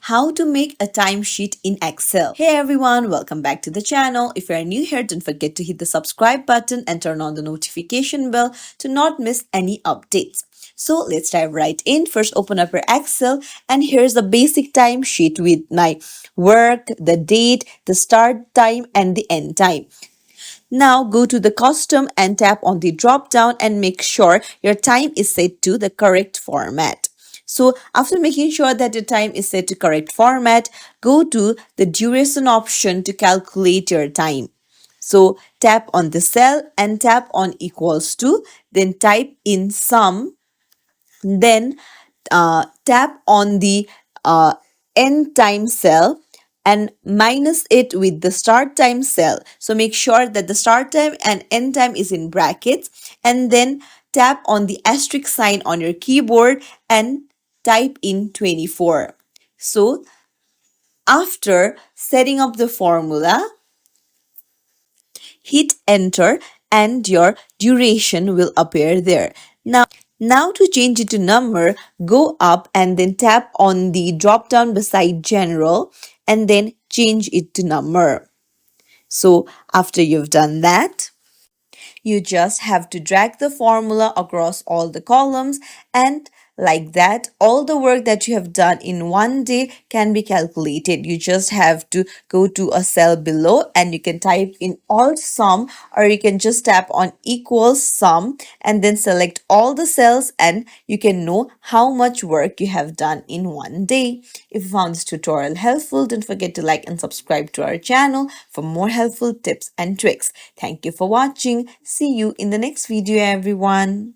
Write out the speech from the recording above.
how to make a timesheet in Excel. Hey everyone, welcome back to the channel. If you are new here, don't forget to hit the subscribe button and turn on the notification bell to not miss any updates. So let's dive right in. First, open up your Excel, and here's the basic timesheet with my work, the date, the start time, and the end time. Now go to the custom and tap on the drop down and make sure your time is set to the correct format. So after making sure that your time is set to correct format, go to the duration option to calculate your time. So tap on the cell and tap on equals to, then type in sum, then tap on the end time cell and minus it with the start time cell. So make sure that the start time and end time is in brackets, and then tap on the asterisk sign on your keyboard and type in 24. So after setting up the formula, hit enter and your duration will appear there. Now to change it to number, go up and then tap on the drop down beside general and then change it to number. So after you've done that, you just have to drag the formula across all the columns, and like that, all the work that you have done in one day can be calculated. You just have to go to a cell below and you can type in alt sum, or you can just tap on equals sum and then select all the cells, and you can know how much work you have done in one day. If you found this tutorial helpful, don't forget to like and subscribe to our channel for more helpful tips and tricks. Thank you for watching. See you in the next video, everyone.